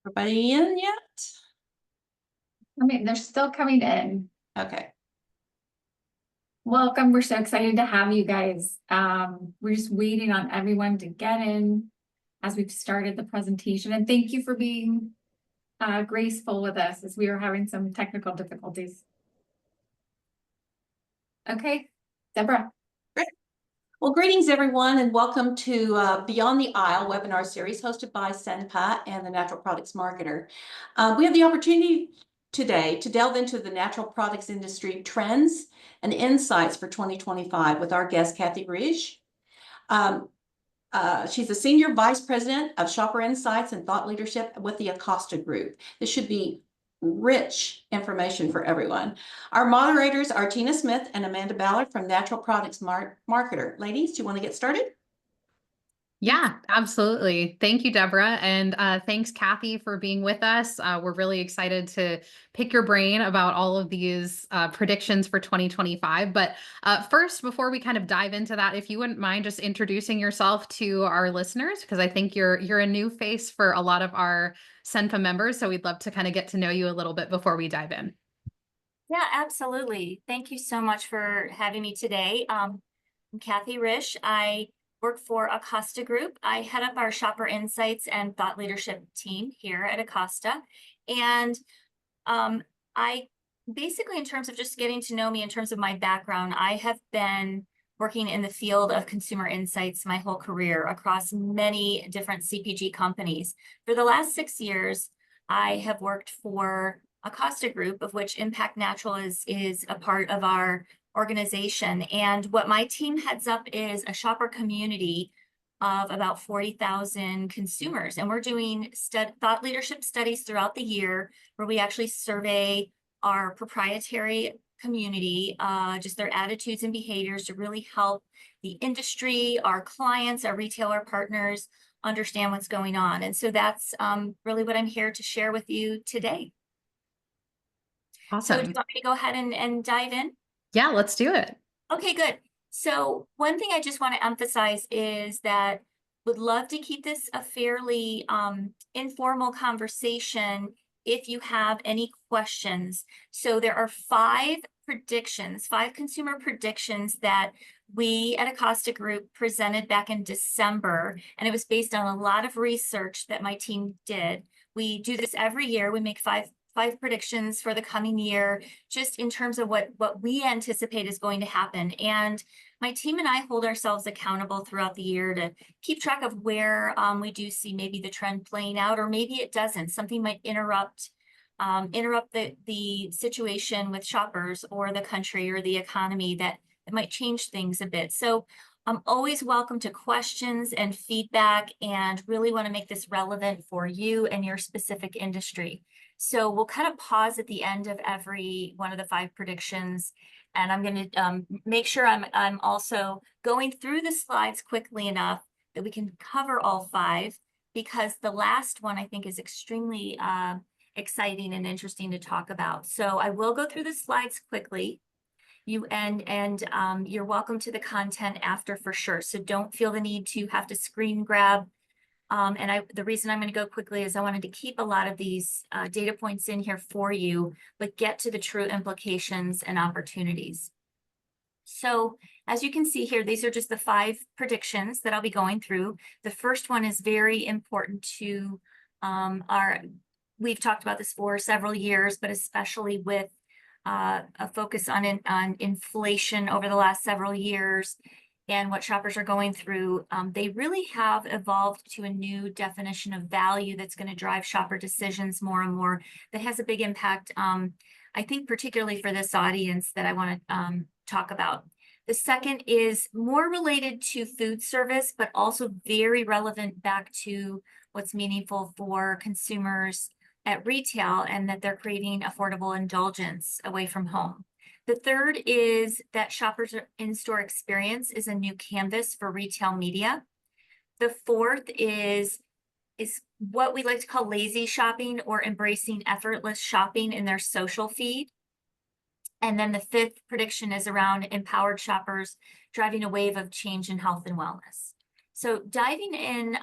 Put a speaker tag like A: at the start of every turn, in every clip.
A: Everybody in yet?
B: I mean, they're still coming in.
A: Okay.
B: Welcome. We're so excited to have you guys. We're just waiting on everyone to get in as we've started the presentation. And thank you for being graceful with us as we are having some technical difficulties. Okay, Deborah.
A: Great. Well, greetings everyone, and welcome to Beyond the Aisle webinar series hosted by SENPA and the Natural Products Marketer. We have the opportunity today to delve into the natural products industry trends and insights for 2025 with our guest, Kathy Risch. She's the Senior Vice President of Shopper Insights and Thought Leadership with the Acosta Group. This should be rich information for everyone. Our moderators are Tina Smith and Amanda Ballard from Natural Products Marketer. Ladies, do you want to get started?
C: Yeah, absolutely. Thank you, Deborah. And thanks, Kathy, for being with us. We're really excited to pick your brain about all of these predictions for 2025. But first, before we kind of dive into that, if you wouldn't mind just introducing yourself to our listeners, because I think you're a new face for a lot of our SENPA members. So we'd love to kind of get to know you a little bit before we dive in.
D: Yeah, absolutely. Thank you so much for having me today. I'm Kathy Risch. I work for Acosta Group. I head up our shopper insights and thought leadership team here at Acosta. And I basically, in terms of just getting to know me, in terms of my background, I have been working in the field of consumer insights my whole career across many different CPG companies. For the last 6 years, I have worked for Acosta Group, of which Impact Natural is a part of our organization. And what my team heads up is a shopper community of about 40,000 consumers. And we're doing thought leadership studies throughout the year where we actually survey our proprietary community, just their attitudes and behaviors to really help the industry, our clients, our retailer partners understand what's going on. And so that's really what I'm here to share with you today.
C: Awesome.
D: So do you want me to go ahead and dive in?
C: Yeah, let's do it.
D: Okay, good. So one thing I just want to emphasize is that would love to keep this a fairly informal conversation if you have any questions. So there are 5 consumer predictions that we at Acosta Group presented back in December, and it was based on a lot of research that my team did. We do this every year. We make five predictions for the coming year, just in terms of what we anticipate is going to happen. And my team and I hold ourselves accountable throughout the year to keep track of where we do see maybe the trend playing out, or maybe it doesn't. Something might interrupt the situation with shoppers or the country or the economy that might change things a bit. So I'm always welcome to questions and feedback, and really want to make this relevant for you and your specific industry. So we'll kind of pause at the end of every one of the 5 predictions, and I'm going to make sure I'm also going through the slides quickly enough that we can cover all 5, because the last one I think is extremely exciting and interesting to talk about. So I will go through the slides quickly. You're welcome to the content after for sure. So don't feel the need to have to screen grab. The reason I'm going to go quickly is I wanted to keep a lot of these data points in here for you, but get to the true implications and opportunities. So as you can see here, these are just the 5 predictions that I'll be going through. The first one is very important to we've talked about this for several years, but especially with a focus on inflation over the last several years and what shoppers are going through. They really have evolved to a new definition of value that's going to drive shopper decisions more and more. That has a big impact, I think, particularly for this audience that I want to talk about. The second is more related to food service, but also very relevant back to what's meaningful for consumers at retail, and that they're creating affordable indulgence away from home. The third is that shoppers' in-store experience is a new canvas for retail media. The fourth is what we like to call lazy shopping, or embracing effortless shopping in their social feed. And then the 5th prediction is around empowered shoppers driving a wave of change in health and wellness. So diving in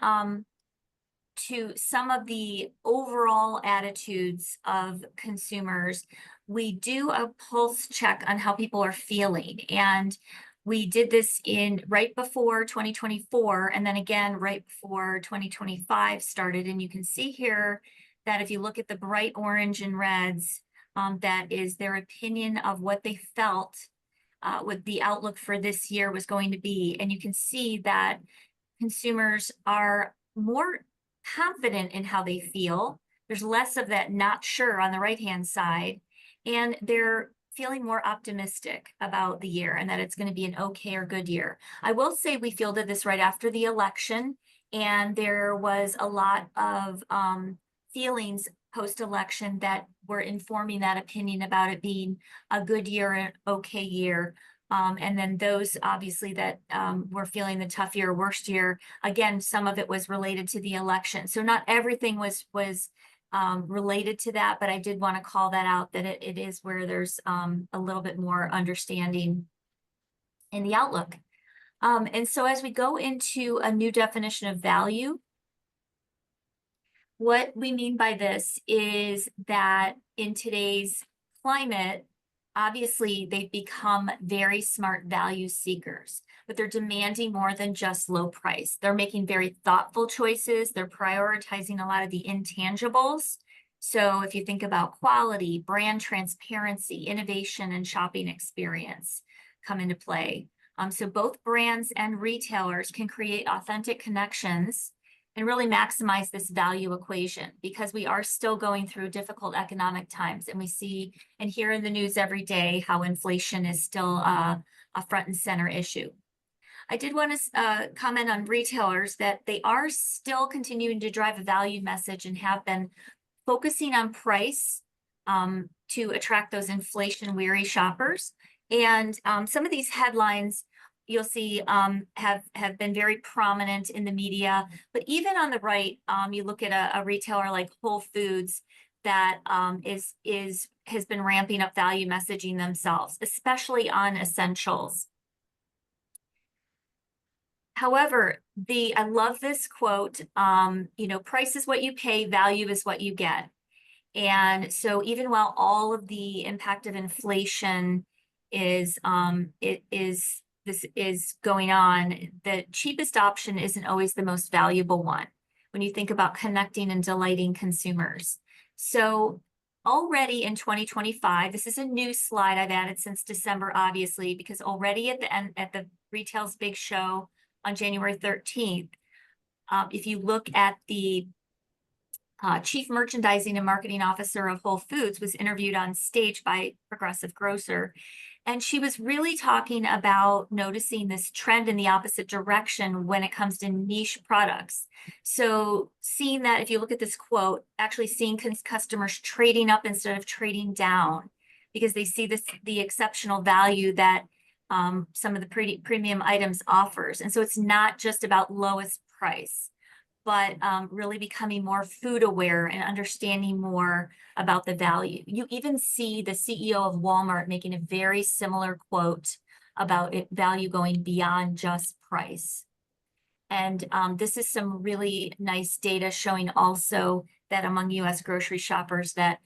D: to some of the overall attitudes of consumers, we do a pulse check on how people are feeling. And we did this in right before 2024, and then again right before 2025 started. And you can see here that if you look at the bright orange and reds, that is their opinion of what they felt what the outlook for this year was going to be. And you can see that consumers are more confident in how they feel. There's less of that not sure on the right-hand side, and they're feeling more optimistic about the year and that it's going to be an okay or good year. I will say we fielded this right after the election, and there was a lot of feelings post-election that were informing that opinion about it being a good year and okay year. And then those obviously that were feeling the tough year, worst year, again, some of it was related to the election. So not everything was related to that, but I did want to call that out, that it is where there's a little bit more understanding in the outlook. And so as we go into a new definition of value, what we mean by this is that in today's climate, obviously they've become very smart value seekers, but they're demanding more than just low price. They're making very thoughtful choices. They're prioritizing a lot of the intangibles. So if you think about quality, brand transparency, innovation, and shopping experience come into play. So both brands and retailers can create authentic connections and really maximize this value equation, because we are still going through difficult economic times, and we see and hear in the news every day how inflation is still a front and center issue. I did want to comment on retailers that they are still continuing to drive a value message and have been focusing on price to attract those inflation-weary shoppers. And some of these headlines you'll see have been very prominent in the media. But even on the right, you look at a retailer like Whole Foods that has been ramping up value messaging themselves, especially on essentials. However, I love this quote, price is what you pay, value is what you get. And so even while all of the impact of inflation is this is going on, the cheapest option isn't always the most valuable one when you think about connecting and delighting consumers. So already in 2025, this is a new slide I've added since December, obviously, because already at the end, at the Retail's Big Show on January 13th, if you look at the Chief Merchandising and Marketing Officer of Whole Foods was interviewed on stage by Progressive Grocer. And she was really talking about noticing this trend in the opposite direction when it comes to niche products. So seeing that, if you look at this quote, actually seeing customers trading up instead of trading down, because they see the exceptional value that some of the premium items offers. And so it's not just about lowest price, but really becoming more food aware and understanding more about the value. You even see the CEO of Walmart making a very similar quote about value going beyond just price. And this is some really nice data showing also that among US grocery shoppers that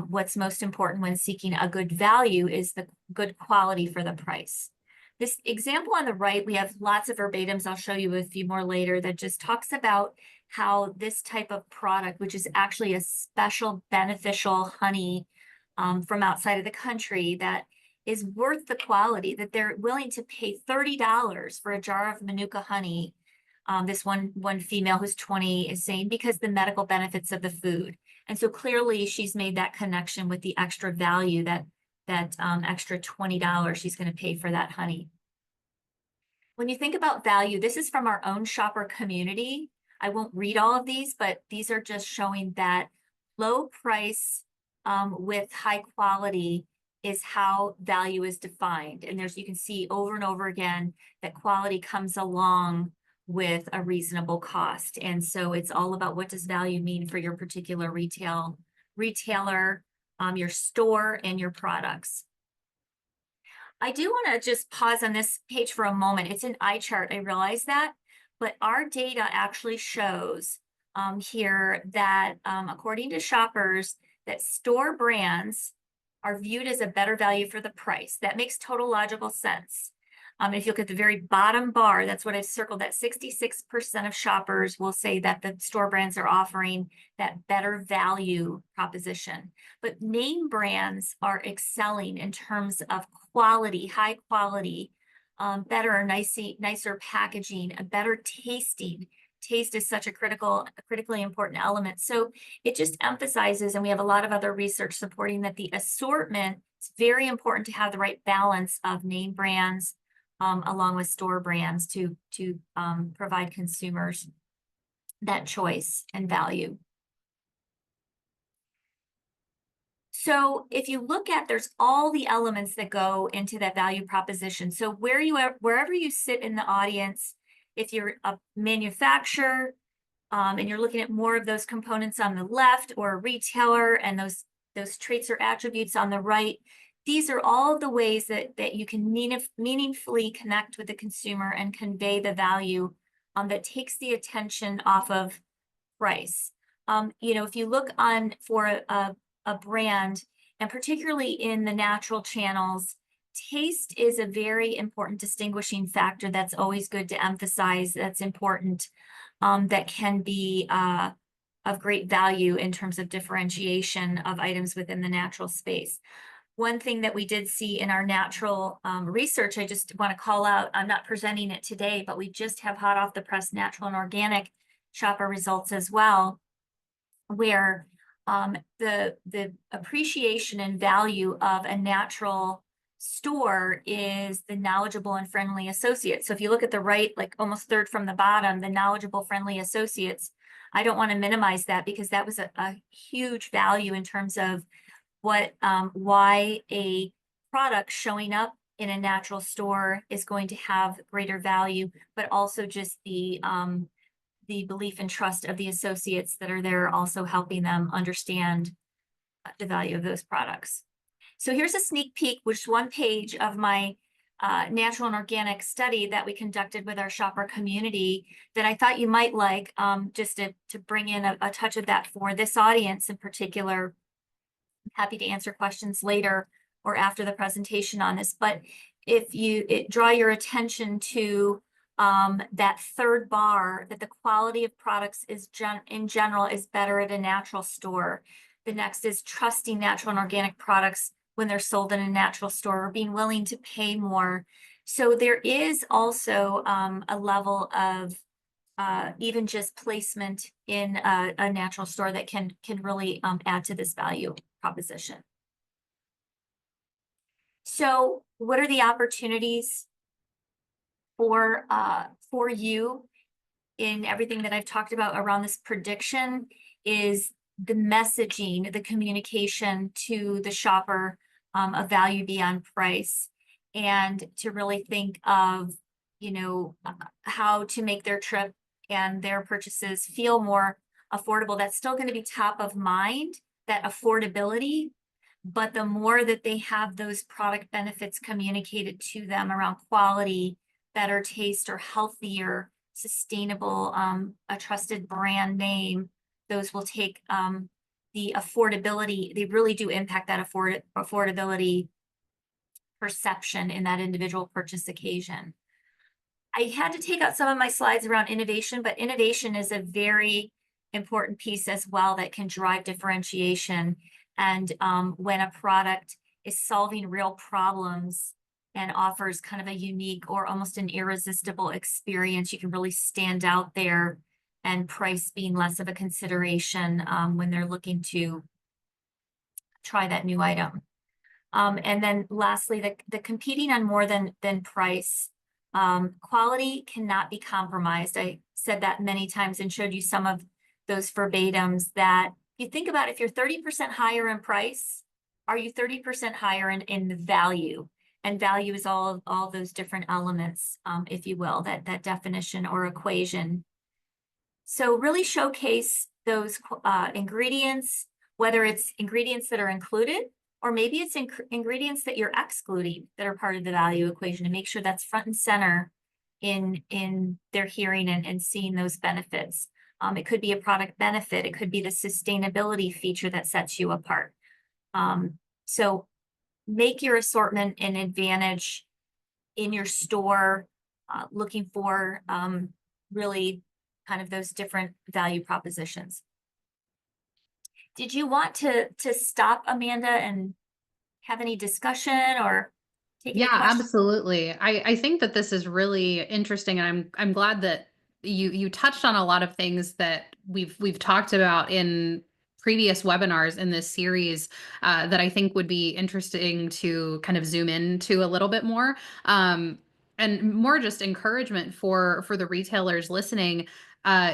D: what's most important when seeking a good value is the good quality for the price. This example on the right, we have lots of verbatims. I'll show you a few more later that just talks about how this type of product, which is actually a special beneficial honey from outside of the country that is worth the quality, that they're willing to pay $30 for a jar of Manuka honey. This one female who's 20 is saying because the medical benefits of the food. And so clearly she's made that connection with the extra value that extra $20 she's going to pay for that honey. When you think about value, this is from our own shopper community. I won't read all of these, but these are just showing that low price with high quality is how value is defined. And you can see over and over again that quality comes along with a reasonable cost. And so it's all about what does value mean for your particular retailer, your store, and your products. I do want to just pause on this page for a moment. It's an eye chart, I realize that, but our data actually shows here that according to shoppers, that store brands are viewed as a better value for the price. That makes total logical sense. If you look at the very bottom bar, that's what I've circled, that 66% of shoppers will say that the store brands are offering that better value proposition. But name brands are excelling in terms of quality, high quality, better or nicer packaging, a better tasting. Taste is such a critically important element. So it just emphasizes, and we have a lot of other research supporting that the assortment, it's very important to have the right balance of name brands along with store brands to provide consumers that choice and value. So if you look at, there's all the elements that go into that value proposition. So wherever you sit in the audience, if you're a manufacturer and you're looking at more of those components on the left, or a retailer and those traits or attributes on the right, these are all of the ways that you can meaningfully connect with the consumer and convey the value that takes the attention off of price. If you look on for a brand, and particularly in the natural channels, taste is a very important distinguishing factor that's always good to emphasize, that's important, that can be of great value in terms of differentiation of items within the natural space. One thing that we did see in our natural research, I just want to call out, I'm not presenting it today, but we just have hot off the press natural and organic shopper results as well, where the appreciation and value of a natural store is the knowledgeable and friendly associates. So if you look at the right, like almost third from the bottom, the knowledgeable, friendly associates, I don't want to minimize that because that was a huge value in terms of why a product showing up in a natural store is going to have greater value, but also just the belief and trust of the associates that are there, also helping them understand the value of those products. So here's a sneak peek, which is one page of my natural and organic study that we conducted with our shopper community that I thought you might like, just to bring in a touch of that for this audience in particular. I'm happy to answer questions later or after the presentation on this, but if you draw your attention to that third bar, that the quality of products is in general is better at a natural store. The next is trusting natural and organic products when they're sold in a natural store, or being willing to pay more. So there is also a level of even just placement in a natural store that can really add to this value proposition. So what are the opportunities for you in everything that I've talked about around this prediction? Is the messaging, the communication to the shopper of value beyond price, and to really think of, how to make their trip and their purchases feel more affordable. That's still going to be top of mind, that affordability, but the more that they have those product benefits communicated to them around quality, better taste, or healthier, sustainable, a trusted brand name, those will take the affordability. They really do impact that affordability perception in that individual purchase occasion. I had to take out some of my slides around innovation, but innovation is a very important piece as well that can drive differentiation. And when a product is solving real problems and offers kind of a unique or almost an irresistible experience, you can really stand out there, and price being less of a consideration when they're looking to try that new item. And then lastly, the competing on more than price. Quality cannot be compromised. I said that many times and showed you some of those verbatims, that you think about, if you're 30% higher in price, are you 30% higher in the value? And value is all those different elements, if you will, that definition or equation. So really showcase those ingredients, whether it's ingredients that are included, or maybe it's ingredients that you're excluding that are part of the value equation, to make sure that's front and center in their hearing and seeing those benefits. It could be a product benefit. It could be the sustainability feature that sets you apart. So make your assortment an advantage in your store, looking for really kind of those different value propositions. Did you want to stop, Amanda, and have any discussion or take any
C: Yeah,
D: questions?
C: absolutely. I think that this is really interesting, and I'm glad that you touched on a lot of things that we've talked about in previous webinars in this series, that I think would be interesting to kind of zoom into a little bit more, and more just encouragement for the retailers listening.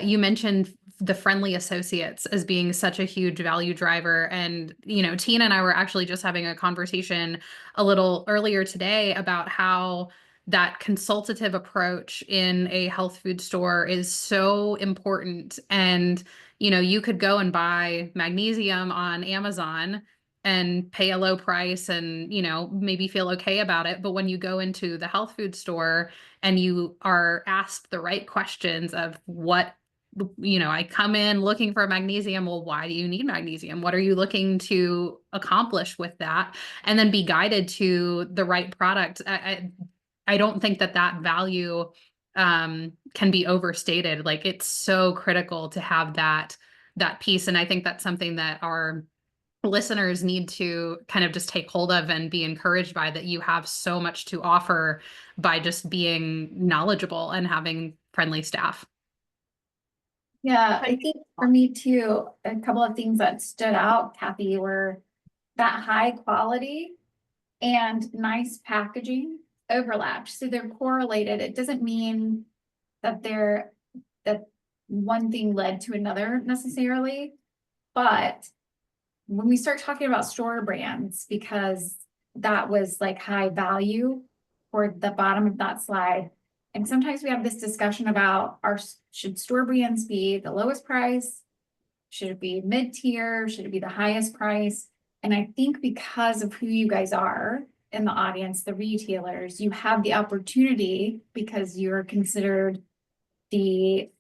C: You mentioned the friendly associates as being such a huge value driver, and Tina and I were actually just having a conversation a little earlier today about how that consultative approach in a health food store is so important. And, you could go and buy magnesium on Amazon and pay a low price and, maybe feel okay about it. But when you go into the health food store and you are asked the right questions of I come in looking for magnesium. Well, why do you need magnesium? What are you looking to accomplish with that? And then be guided to the right product. I don't think that value can be overstated. Like, it's so critical to have that piece. And I think that's something that our listeners need to kind of just take hold of and be encouraged by, that you have so much to offer by just being knowledgeable and having friendly staff.
B: Yeah, I think for me too, a couple of things that stood out, Kathy, were that high quality and nice packaging overlapped. So they're correlated. It doesn't mean that that one thing led to another necessarily, but when we start talking about store brands, because that was like high value toward the bottom of that slide. And sometimes we have this discussion about should store brands be the lowest price? Should it be mid-tier? Should it be the highest price? And I think because of who you guys are in the audience, the retailers, you have the opportunity, because you're considered the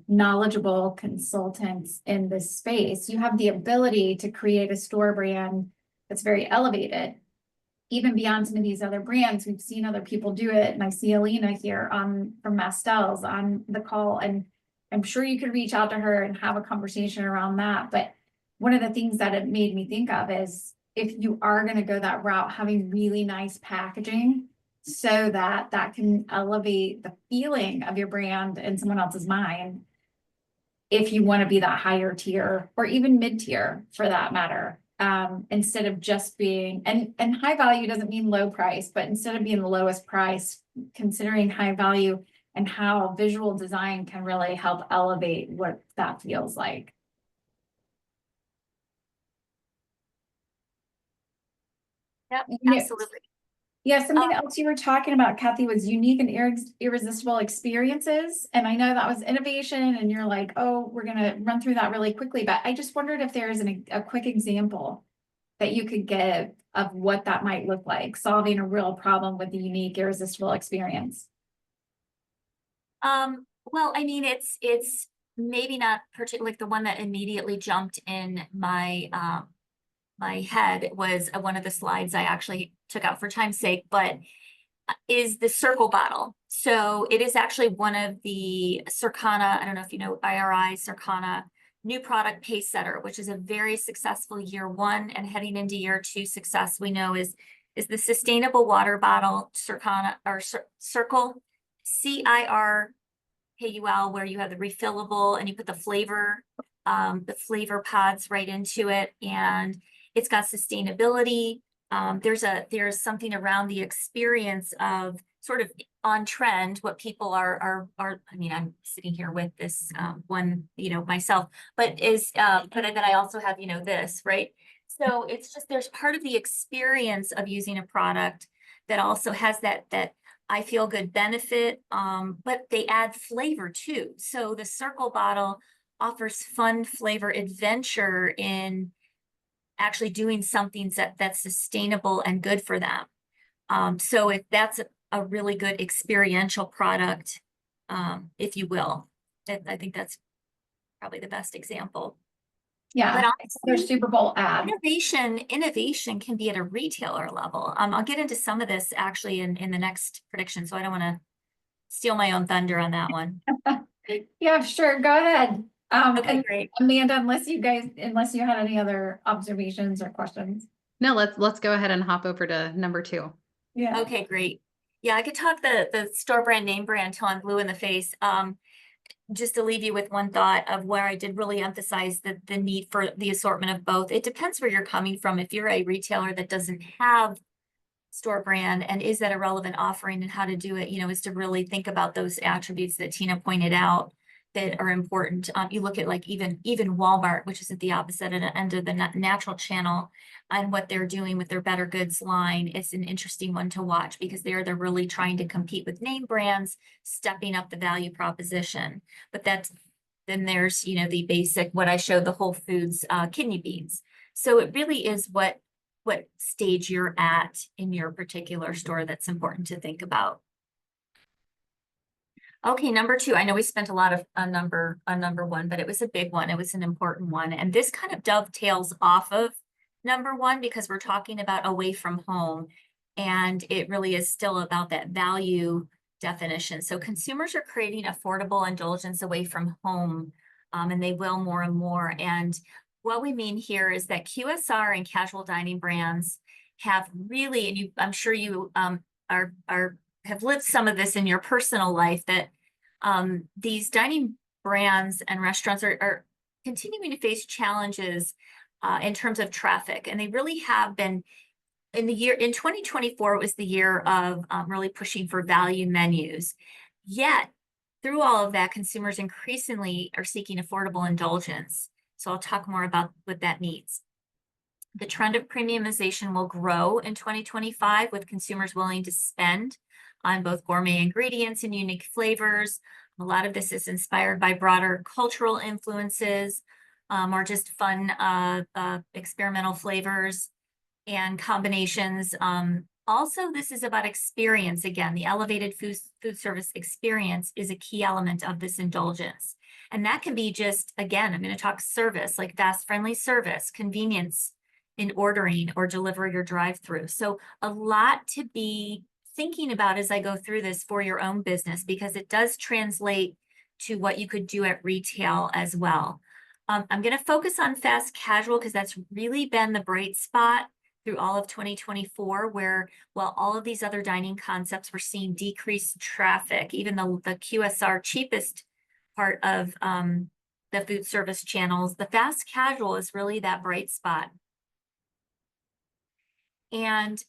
B: knowledgeable consultants in this space, you have the ability to create a store brand that's very elevated. Even beyond some of these other brands, we've seen other people do it. And I see Alina here from Mastel's on the call, and I'm sure you could reach out to her and have a conversation around that. But one of the things that it made me think of is, if you are going to go that route, having really nice packaging so that can elevate the feeling of your brand in someone else's mind, if you want to be that higher tier or even mid-tier for that matter. Instead of just being, and high value doesn't mean low price, but instead of being the lowest price, considering high value and how visual design can really help elevate what that feels like.
D: Yep,
B: Yes.
D: absolutely.
B: Yeah, something else you were talking about, Kathy, was unique and irresistible experiences. And I know that was innovation, and you're like, oh, we're going to run through that really quickly. But I just wondered if there's a quick example that you could give of what that might look like, solving a real problem with a unique, irresistible experience.
D: Well, I mean, it's maybe not particularly like the one that immediately jumped in my my head was one of the slides I actually took out for time's sake, but is the Circle bottle. So it is actually one of the Circana, I don't know if you know IRI, Circana new product pace setter, which is a very successful year one and heading into year two success we know is the sustainable water bottle Circana or Circle CIRKUL, where you have the refillable and you put the flavor pods right into it, and it's got sustainability. There's something around the experience of sort of on trend, what people are, I mean, I'm sitting here with this one, myself, but then I also have, this, right? So it's just, there's part of the experience of using a product that also has that I feel good benefit, but they add flavor too. So the Circle bottle offers fun flavor adventure in actually doing something that's sustainable and good for them. So that's a really good experiential product, if you will. I think that's probably the best example.
B: Yeah,
D: But
B: their
D: honestly,
B: Super Bowl ad.
D: innovation can be at a retailer level. I'll get into some of this actually in the next prediction, so I don't want to steal my own thunder on that one.
B: Yeah, sure, go ahead.
D: Okay,
B: And
D: great.
B: Amanda, unless you had any other observations or questions.
C: No, let's go ahead and hop over to number 2.
B: Yeah.
D: Okay, great. Yeah, I could talk the store brand, name brand till I'm blue in the face. Just to leave you with one thought of where I did really emphasize the need for the assortment of both. It depends where you're coming from. If you're a retailer that doesn't have store brand, and is that a relevant offering, and how to do it, is to really think about those attributes that Tina pointed out that are important. You look at like even Walmart, which is at the opposite end of the natural channel, and what they're doing with their Better Goods line. It's an interesting one to watch because they're really trying to compete with name brands, stepping up the value proposition. But then there's the basic, what I showed, the Whole Foods kidney beans. So it really is what stage you're at in your particular store that's important to think about. Okay, number 2. I know we spent a lot of on number 1, but it was a big one. It was an important one. And this kind of dovetails off of number 1 because we're talking about away from home. And it really is still about that value definition. So consumers are creating affordable indulgence away from home, and they will more and more. And what we mean here is that QSR and casual dining brands have really, and I'm sure you have lived some of this in your personal life, that these dining brands and restaurants are continuing to face challenges in terms of traffic. And they really have been in 2024, it was the year of really pushing for value menus. Yet through all of that, consumers increasingly are seeking affordable indulgence. So I'll talk more about what that means. The trend of premiumization will grow in 2025 with consumers willing to spend on both gourmet ingredients and unique flavors. A lot of this is inspired by broader cultural influences or just fun experimental flavors and combinations. Also, this is about experience. Again, the elevated food service experience is a key element of this indulgence. And that can be just, again, I'm going to talk service, like fast, friendly service, convenience in ordering or deliver your drive-through. So a lot to be thinking about as I go through this for your own business, because it does translate to what you could do at retail as well. I'm going to focus on fast casual because that's really been the bright spot through all of 2024, where while all of these other dining concepts were seeing decreased traffic, even the QSR cheapest part of the food service channels, the fast casual is really that bright spot. And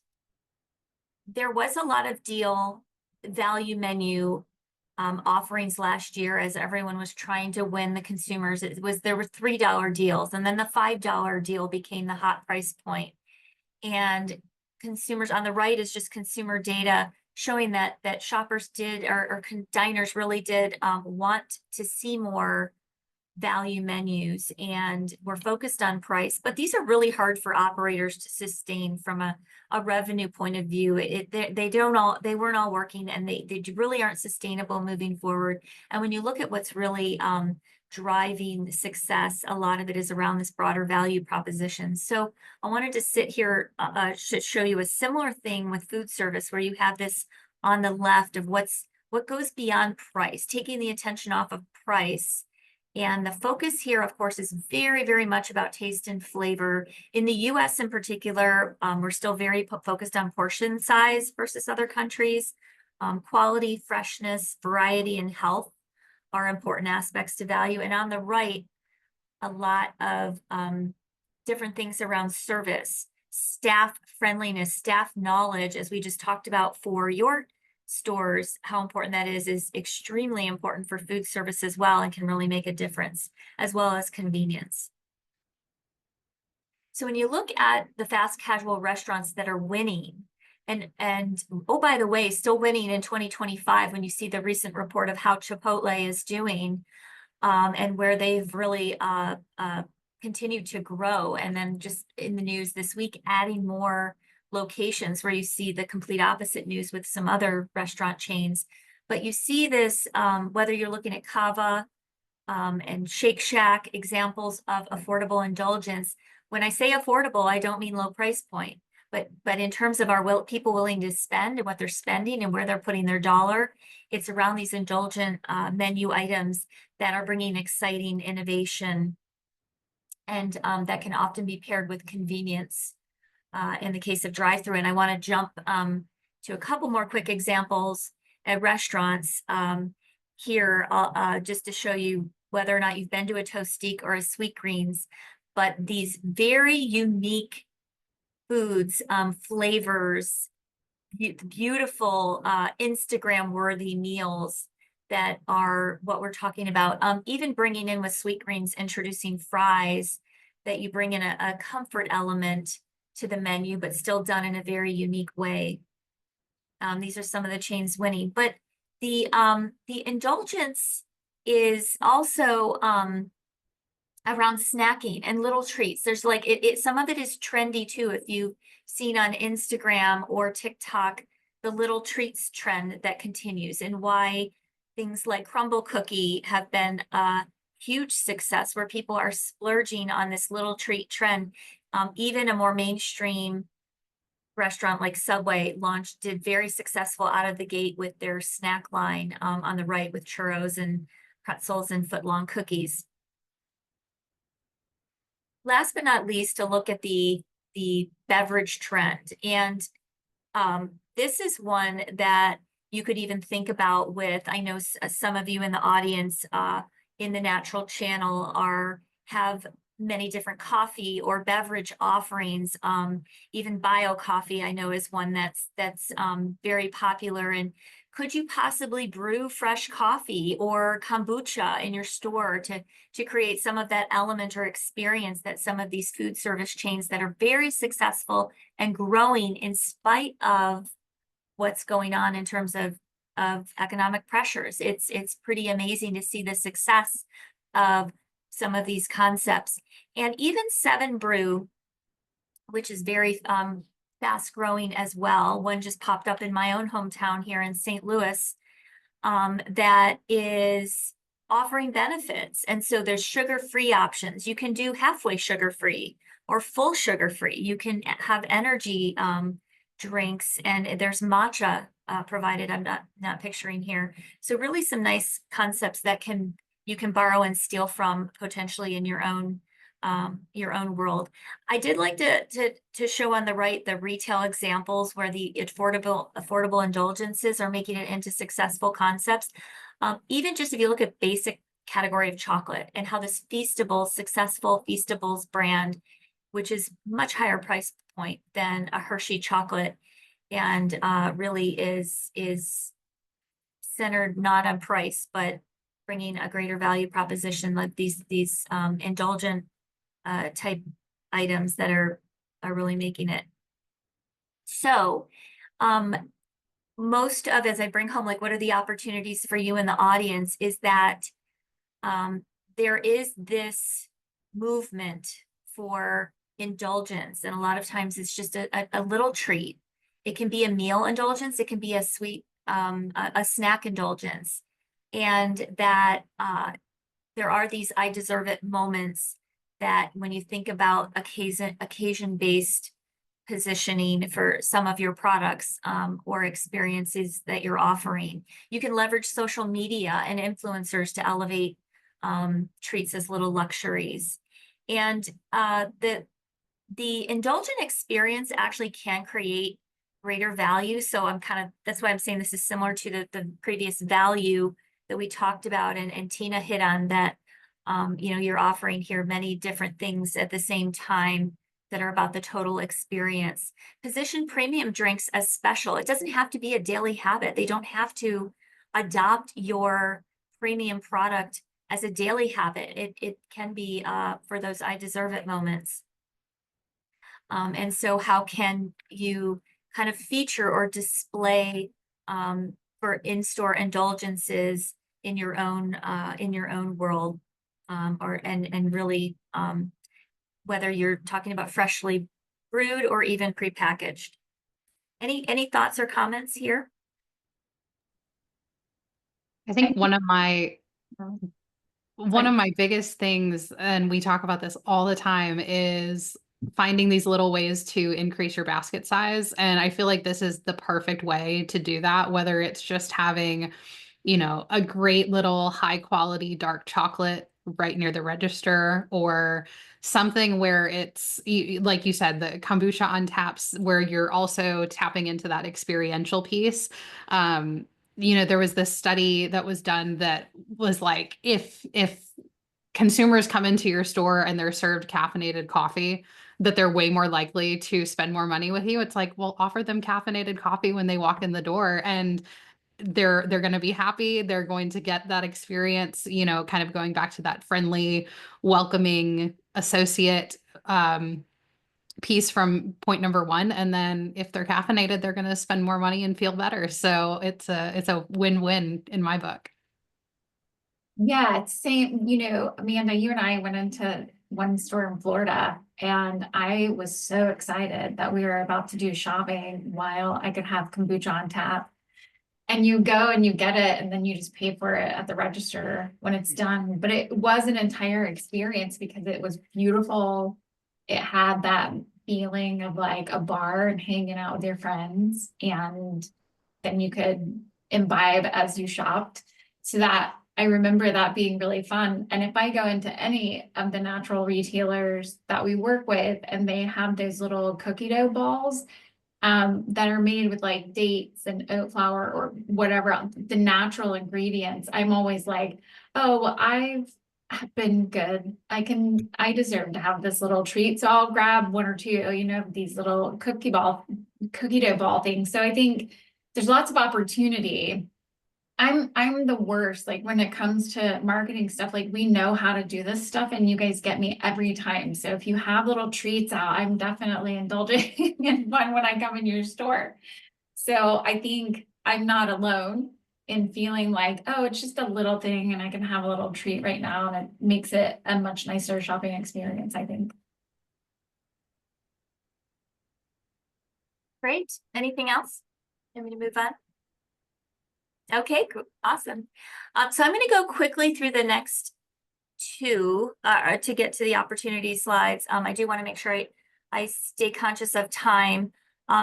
D: there was a lot of deal value menu offerings last year as everyone was trying to win the consumers. There were $3 deals, and then the $5 deal became the hot price point. And consumers on the right is just consumer data showing that shoppers did, or diners really did want to see more value menus, and we're focused on price. But these are really hard for operators to sustain from a revenue point of view. They weren't all working, and they really aren't sustainable moving forward. And when you look at what's really driving success, a lot of it is around this broader value proposition. So I wanted to sit here to show you a similar thing with food service, where you have this on the left of what goes beyond price, taking the attention off of price. And the focus here, of course, is very, very much about taste and flavor. In the US in particular, we're still very focused on portion size versus other countries. Quality, freshness, variety, and health are important aspects to value. And on the right, a lot of different things around service, staff friendliness, staff knowledge, as we just talked about for your stores. How important that is extremely important for food service as well, and can really make a difference, as well as convenience. So when you look at the fast casual restaurants that are winning, and oh, by the way, still winning in 2025, when you see the recent report of how Chipotle is doing, and where they've really continued to grow, and then just in the news this week, adding more locations, where you see the complete opposite news with some other restaurant chains. But you see this, whether you're looking at Cava and Shake Shack, examples of affordable indulgence. When I say affordable, I don't mean low price point, but in terms of our people willing to spend and what they're spending and where they're putting their dollar, it's around these indulgent menu items that are bringing exciting innovation, and that can often be paired with convenience in the case of drive-through. And I want to jump to a couple more quick examples at restaurants here, just to show you whether or not you've been to a Toastique or a Sweetgreens, but these very unique foods, flavors, beautiful Instagram-worthy meals that are what we're talking about. Even bringing in with Sweetgreens, introducing fries that you bring in a comfort element to the menu, but still done in a very unique way. These are some of the chains winning, but the indulgence is also around snacking and little treats. There's like some of it is trendy too. If you've seen on Instagram or TikTok, the little treats trend that continues, and why things like crumble cookie have been a huge success, where people are splurging on this little treat trend. Even a more mainstream restaurant like Subway did very successful out of the gate with their snack line on the right, with churros and pretzels and footlong cookies. Last but not least, to look at the beverage trend. And this is one that you could even think about with, I know some of you in the audience in the Natural Channel have many different coffee or beverage offerings. Even bio coffee, I know, is one that's very popular. And could you possibly brew fresh coffee or kombucha in your store to create some of that element or experience that some of these food service chains that are very successful and growing in spite of what's going on in terms of economic pressures? It's pretty amazing to see the success of some of these concepts. And even 7 Brew, which is very fast growing as well. One just popped up in my own hometown here in St. Louis, that is offering benefits. And so there's sugar-free options. You can do halfway sugar-free or full sugar-free. You can have energy drinks, and there's matcha provided. I'm not picturing here. So really some nice concepts that you can borrow and steal from potentially in your own world. I did like to show on the right the retail examples where the affordable indulgences are making it into successful concepts. Even just if you look at basic category of chocolate and how this successful Feastables brand, which is much higher price point than a Hershey chocolate, and really is centered not on price, but bringing a greater value proposition, like these indulgent type items that are really making it. So most of, as I bring home, like, what are the opportunities for you in the audience, is that there is this movement for indulgence. And a lot of times it's just a little treat. It can be a meal indulgence. It can be a sweet, a snack indulgence. And that there are these I deserve it moments that, when you think about occasion-based positioning for some of your products or experiences that you're offering, you can leverage social media and influencers to elevate treats as little luxuries. And the indulgent experience actually can create greater value. So that's why I'm saying this is similar to the previous value that we talked about, and Tina hit on that. You're offering here many different things at the same time that are about the total experience. Position premium drinks as special. It doesn't have to be a daily habit. They don't have to adopt your premium product as a daily habit. It can be for those I deserve it moments. And so how can you kind of feature or display for in-store indulgences in your own world, and really whether you're talking about freshly brewed or even prepackaged. Any thoughts or comments here?
C: I think one of my One of my biggest things, and we talk about this all the time, is finding these little ways to increase your basket size. And I feel like this is the perfect way to do that, whether it's just having, a great little high quality dark chocolate right near the register, or something where it's like you said, the kombucha on taps, where you're also tapping into that experiential piece. There was this study that was done that was like, if consumers come into your store and they're served caffeinated coffee, that they're way more likely to spend more money with you. It's like, well, offer them caffeinated coffee when they walk in the door, and they're going to be happy. They're going to get that experience, kind of going back to that friendly, welcoming associate piece from point number one. And then if they're caffeinated, they're going to spend more money and feel better. So it's a win-win in my book.
B: Yeah, it's same, Amanda, you and I went into one store in Florida, and I was so excited that we were about to do shopping while I could have kombucha on tap. And you go and you get it, and then you just pay for it at the register when it's done. But it was an entire experience because it was beautiful. It had that feeling of like a bar and hanging out with your friends, and then you could imbibe as you shopped. So that I remember that being really fun. And if I go into any of the natural retailers that we work with, and they have those little cookie dough balls that are made with like dates and oat flour or whatever, the natural ingredients, I'm always like, oh, well, I've been good. I deserve to have this little treat. So I'll grab one or two, these little cookie dough ball things. So I think there's lots of opportunity. I'm the worst, like when it comes to marketing stuff, like we know how to do this stuff and you guys get me every time. So if you have little treats out, I'm definitely indulging in one when I come in your store. So I think I'm not alone in feeling like, oh, it's just a little thing and I can have a little treat right now, and it makes it a much nicer shopping experience, I think.
D: Great. Anything else? Want me to move on? Okay, awesome. So I'm going to go quickly through the next two to get to the opportunity slides. I do want to make sure I stay conscious of time.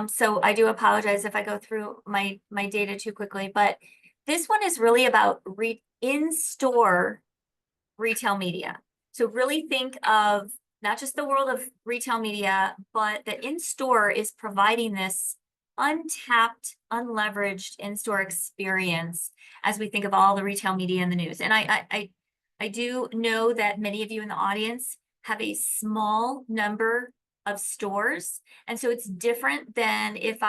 D: So I do apologize if I go through my data too quickly, but this one is really about in-store retail media. So really think of not just the world of retail media, but that in-store is providing this untapped, unleveraged in-store experience as we think of all the retail media in the news. And I do know that many of you in the audience have a small number of stores. And so it's different than if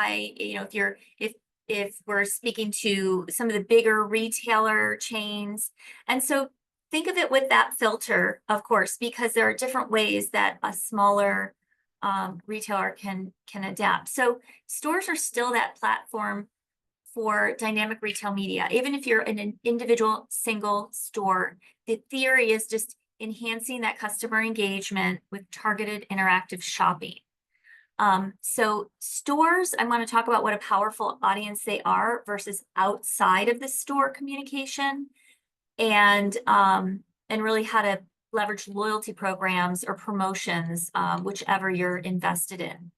D: we're speaking to some of the bigger retailer chains. And so think of it with that filter, of course, because there are different ways that a smaller retailer can adapt. So stores are still that platform for dynamic retail media. Even if you're an individual single store, the theory is just enhancing that customer engagement with targeted interactive shopping. So stores, I want to talk about what a powerful audience they are versus outside of the store communication, and really how to leverage loyalty programs or promotions, whichever you're invested in.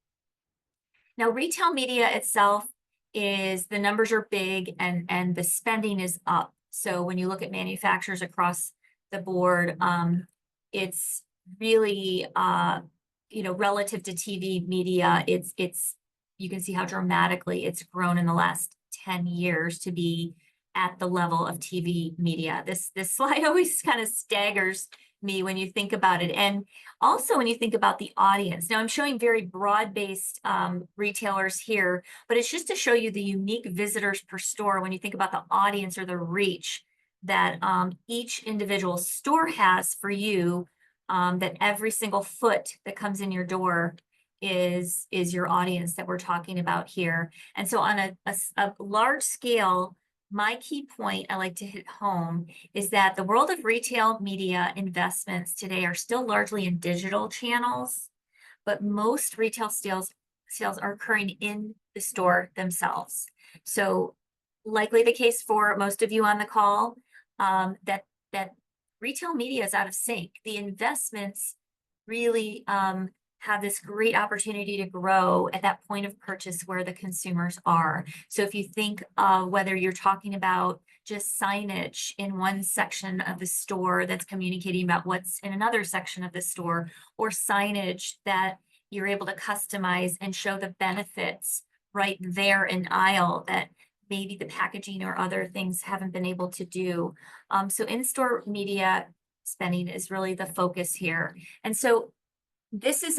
D: Now, retail media itself is, the numbers are big and the spending is up. So when you look at manufacturers across the board, it's really, relative to TV media, you can see how dramatically it's grown in the last 10 years to be at the level of TV media. This slide always kind of staggers me when you think about it. And also when you think about the audience. Now I'm showing very broad-based retailers here, but it's just to show you the unique visitors per store when you think about the audience or the reach that each individual store has for you, that every single foot that comes in your door is your audience that we're talking about here. And so on a large scale, my key point I like to hit home is that the world of retail media investments today are still largely in digital channels, but most retail sales are occurring in the store themselves. So likely the case for most of you on the call, that retail media is out of sync. The investments really have this great opportunity to grow at that point of purchase where the consumers are. So if you think whether you're talking about just signage in one section of the store that's communicating about what's in another section of the store, or signage that you're able to customize and show the benefits right there in aisle that maybe the packaging or other things haven't been able to do. So in-store media spending is really the focus here. And so this is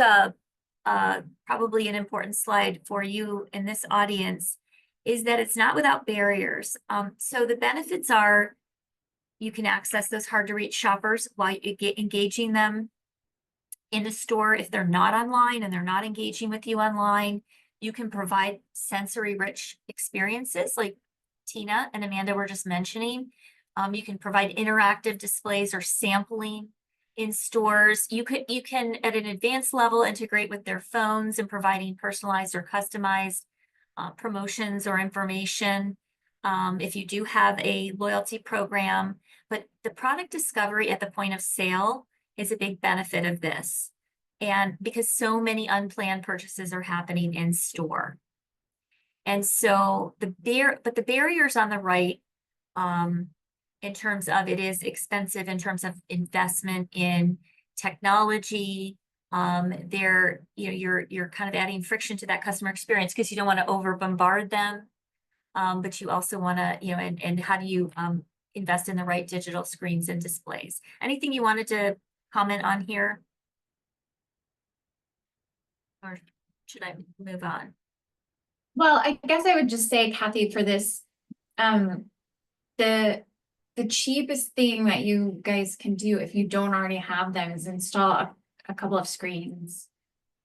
D: probably an important slide for you in this audience, is that it's not without barriers. So the benefits are you can access those hard to reach shoppers while you get engaging them in the store. If they're not online and they're not engaging with you online, you can provide sensory rich experiences like Tina and Amanda were just mentioning. You can provide interactive displays or sampling in stores. You can at an advanced level integrate with their phones and providing personalized or customized promotions or information. If you do have a loyalty program, but the product discovery at the point of sale is a big benefit of this. And because so many unplanned purchases are happening in store. And so the barriers on the right, in terms of it is expensive in terms of investment in technology. You're kind of adding friction to that customer experience because you don't want to over bombard them. But you also want to, and how do you invest in the right digital screens and displays? Anything you wanted to comment on here? Or should I move on?
B: Well, I guess I would just say, Kathy, for this, the cheapest thing that you guys can do if you don't already have them is install a couple of screens.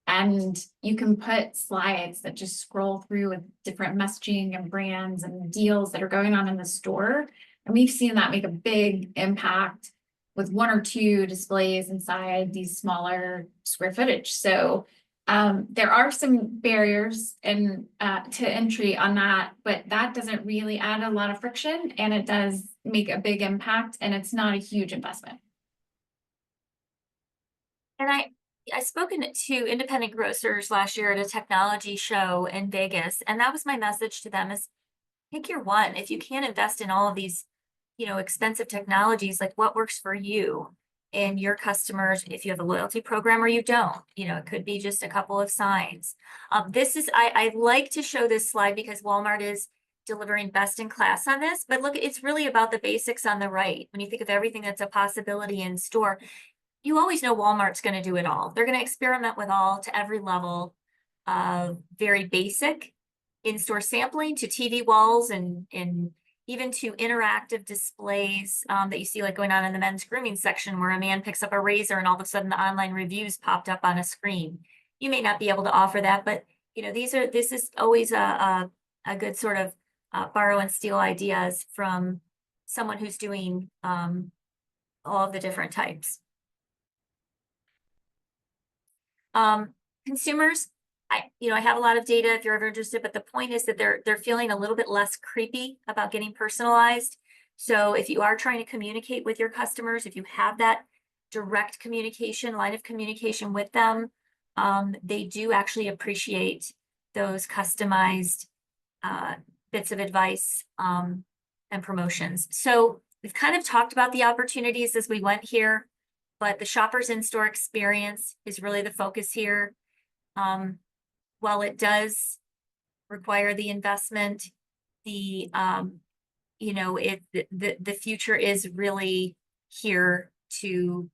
B: And you can put slides that just scroll through with different messaging and brands and deals that are going on in the store. And we've seen that make a big impact with one or two displays inside these smaller square footage. So there are some barriers to entry on that, but that doesn't really add a lot of friction, and it does make a big impact, and it's not a huge investment.
D: And I spoken to independent grocers last year at a technology show in Vegas, and that was my message to them is pick your one. If you can't invest in all of these, expensive technologies, like what works for you and your customers, if you have a loyalty program or you don't, it could be just a couple of signs. I like to show this slide because Walmart is delivering best in class on this, but look, it's really about the basics on the right. When you think of everything that's a possibility in store, you always know Walmart's going to do it all. They're going to experiment with all to every level of very basic in-store sampling to TV walls and even to interactive displays that you see like going on in the men's grooming section where a man picks up a razor and all of a sudden the online reviews popped up on a screen. You may not be able to offer that, but this is always a good sort of borrow and steal ideas from someone who's doing all of the different types. Consumers, I have a lot of data if you're ever interested, but the point is that they're feeling a little bit less creepy about getting personalized. So if you are trying to communicate with your customers, if you have that direct communication, line of communication with them, they do actually appreciate those customized bits of advice and promotions. So we've kind of talked about the opportunities as we went here, but the shopper's in-store experience is really the focus here. While it does require the investment, the future is really here to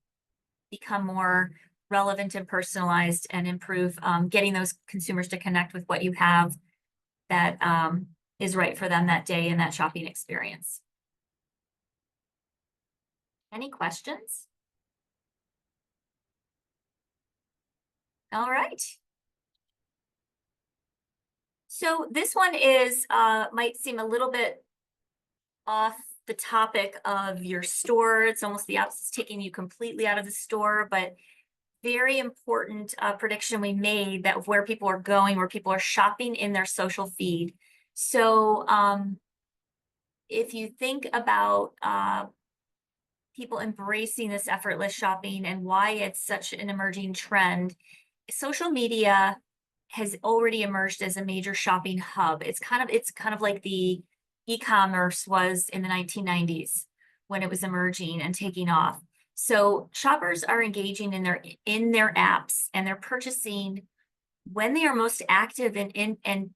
D: become more relevant and personalized and improve getting those consumers to connect with what you have that is right for them that day in that shopping experience. Any questions? All right. So this one is might seem a little bit off the topic of your store. It's almost the opposite, it's taking you completely out of the store, but very important prediction we made that of where people are going, where people are shopping in their social feed. So if you think about people embracing this effortless shopping and why it's such an emerging trend, social media has already emerged as a major shopping hub. It's kind of like the e-commerce was in the 1990s when it was emerging and taking off. So shoppers are engaging in their apps, and they're purchasing when they are most active, and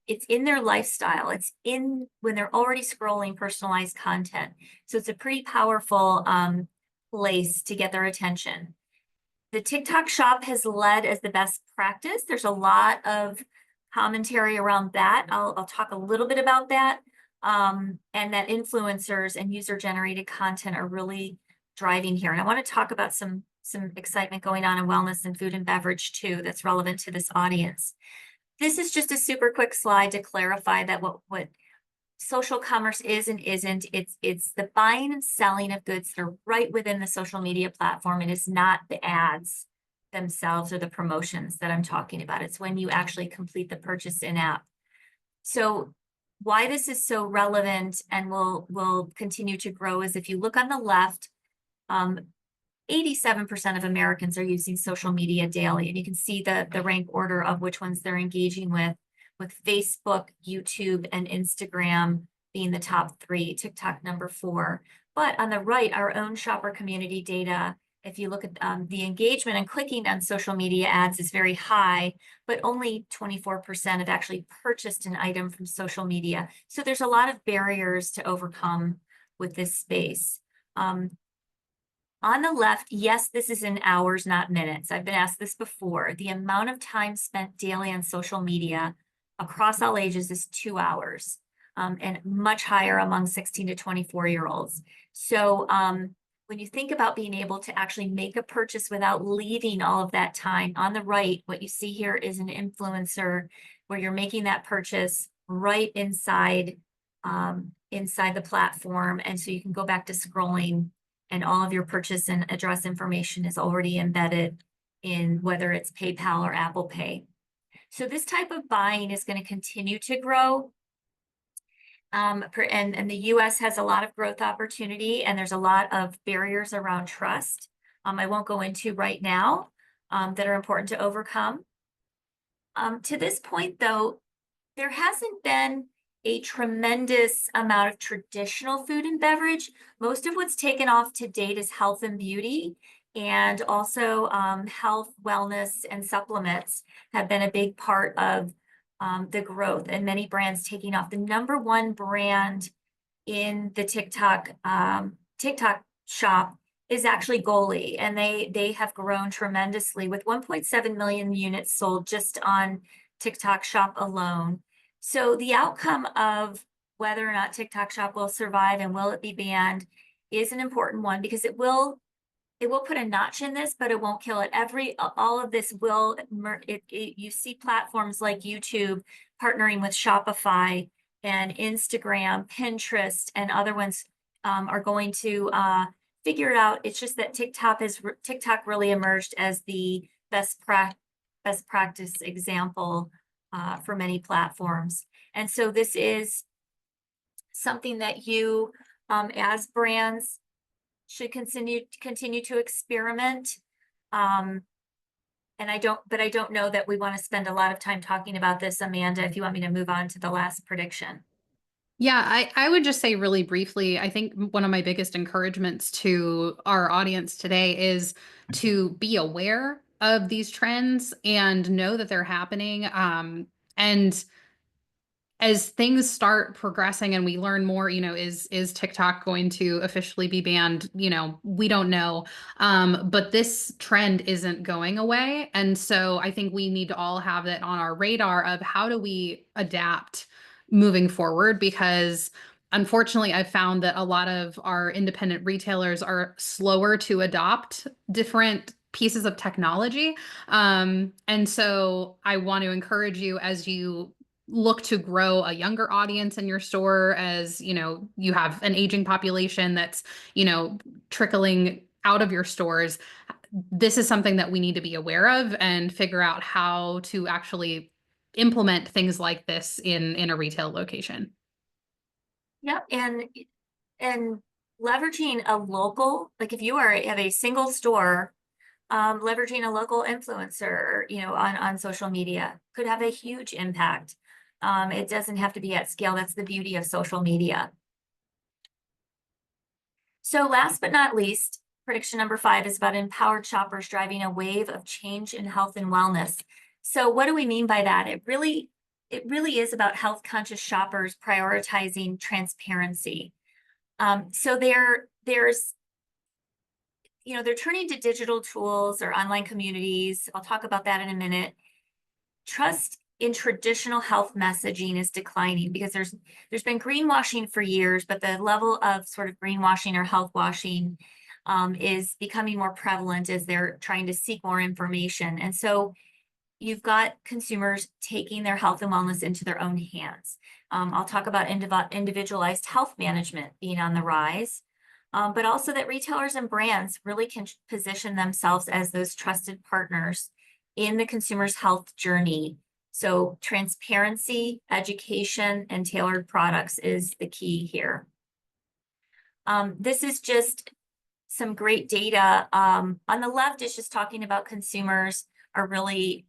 D: it's in their lifestyle. It's in when they're already scrolling personalized content. So it's a pretty powerful place to get their attention. The TikTok shop has led as the best practice. There's a lot of commentary around that. I'll talk a little bit about that. And that influencers and user-generated content are really driving here. And I want to talk about some excitement going on in wellness and food and beverage too, that's relevant to this audience. This is just a super quick slide to clarify that what social commerce is and isn't. It's the buying and selling of goods that are right within the social media platform. It is not the ads themselves or the promotions that I'm talking about. It's when you actually complete the purchase in app. So why this is so relevant and will continue to grow is if you look on the left, 87% of Americans are using social media daily, and you can see the rank order of which ones they're engaging with Facebook, YouTube, and Instagram being the top 3, TikTok number 4. But on the right, our own shopper community data, if you look at the engagement and clicking on social media ads is very high, but only 24% have actually purchased an item from social media. So there's a lot of barriers to overcome with this space. On the left, yes, this is in hours, not minutes. I've been asked this before. The amount of time spent daily on social media across all ages is 2 hours, and much higher among 16 to 24-year-olds. So when you think about being able to actually make a purchase without leaving all of that time, on the right, what you see here is an influencer where you're making that purchase right inside the platform. And so you can go back to scrolling, and all of your purchase and address information is already embedded in whether it's PayPal or Apple Pay. So this type of buying is going to continue to grow. And the US has a lot of growth opportunity, and there's a lot of barriers around trust I won't go into right now that are important to overcome. To this point, though, there hasn't been a tremendous amount of traditional food and beverage. Most of what's taken off to date is health and beauty, and also health, wellness, and supplements have been a big part of the growth, and many brands taking off. The number 1 brand in the TikTok shop is actually Goli, and they have grown tremendously with 1.7 million units sold just on TikTok shop alone. So the outcome of whether or not TikTok shop will survive and will it be banned is an important one, because it will put a notch in this, but it won't kill it. All of this will, you see platforms like YouTube partnering with Shopify and Instagram, Pinterest, and other ones are going to figure it out. It's just that TikTok really emerged as the best practice example for many platforms. And so this is something that you, as brands, should continue to experiment. And I don't know that we want to spend a lot of time talking about this. Amanda, if you want me to move on to the last prediction.
C: Yeah, I would just say really briefly, I think one of my biggest encouragements to our audience today is to be aware of these trends and know that they're happening. And as things start progressing and we learn more, is TikTok going to officially be banned? We don't know. But this trend isn't going away. And so I think we need to all have that on our radar of how do we adapt moving forward, because unfortunately, I've found that a lot of our independent retailers are slower to adopt different pieces of technology. And so I want to encourage you, as you look to grow a younger audience in your store, as you have an aging population that's trickling out of your stores. This is something that we need to be aware of and figure out how to actually implement things like this in a retail location.
D: Yep. And leveraging a local, like if you have a single store, leveraging a local influencer, on social media could have a huge impact. It doesn't have to be at scale. That's the beauty of social media. So last but not least, prediction number 5 is about empowered shoppers driving a wave of change in health and wellness. So what do we mean by that? It really is about health conscious shoppers prioritizing transparency. So there's they're turning to digital tools or online communities. I'll talk about that in a minute. Trust in traditional health messaging is declining because there's been greenwashing for years, but the level of sort of greenwashing or health washing is becoming more prevalent as they're trying to seek more information. And so you've got consumers taking their health and wellness into their own hands. I'll talk about individualized health management being on the rise, but also that retailers and brands really can position themselves as those trusted partners in the consumer's health journey. So transparency, education, and tailored products is the key here. This is just some great data. On the left, it's just talking about consumers are really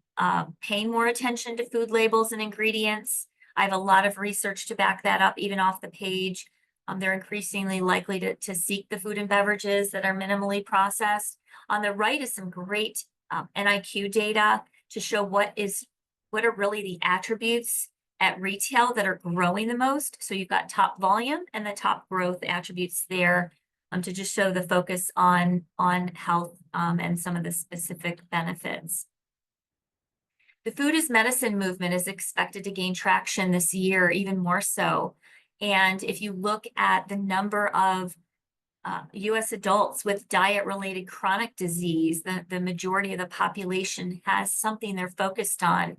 D: paying more attention to food labels and ingredients. I have a lot of research to back that up, even off the page. They're increasingly likely to seek the food and beverages that are minimally processed. On the right is some great NIQ data to show what are really the attributes at retail that are growing the most. So you've got top volume and the top growth attributes there to just show the focus on health and some of the specific benefits. The food as medicine movement is expected to gain traction this year, even more so. And if you look at the number of US adults with diet-related chronic disease, the majority of the population has something they're focused on.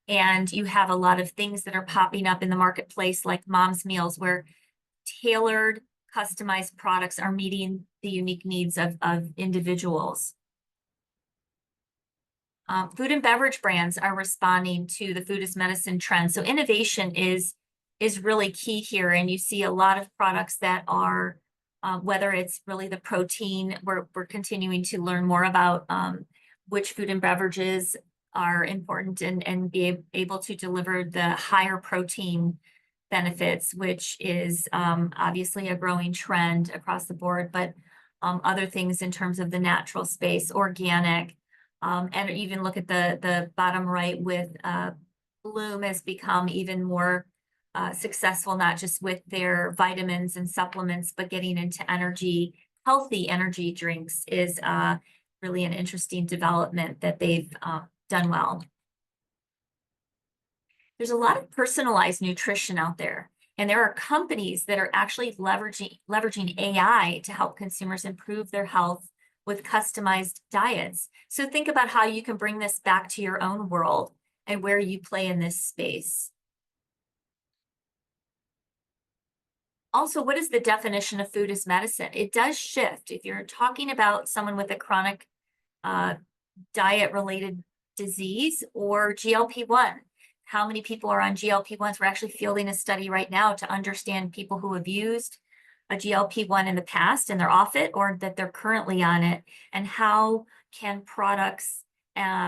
D: And you have a lot of things that are popping up in the marketplace, like mom's meals, where tailored, customized products are meeting the unique needs of individuals. Food and beverage brands are responding to the food as medicine trend. So innovation is really key here. And you see a lot of products that are, whether it's really the protein, we're continuing to learn more about which food and beverages are important and be able to deliver the higher protein benefits, which is obviously a growing trend across the board, but other things in terms of the natural space, organic, and even look at the bottom right with Bloom has become even more successful, not just with their vitamins and supplements, but getting into energy. Healthy energy drinks is really an interesting development that they've done well. There's a lot of personalized nutrition out there, and there are companies that are actually leveraging AI to help consumers improve their health with customized diets. So think about how you can bring this back to your own world and where you play in this space. Also, what is the definition of food as medicine? It does shift. If you're talking about someone with a chronic diet-related disease or GLP-1, how many people are on GLP-1s? We're actually fielding a study right now to understand people who have used a GLP-1 in the past and they're off it, or that they're currently on it, and how can products,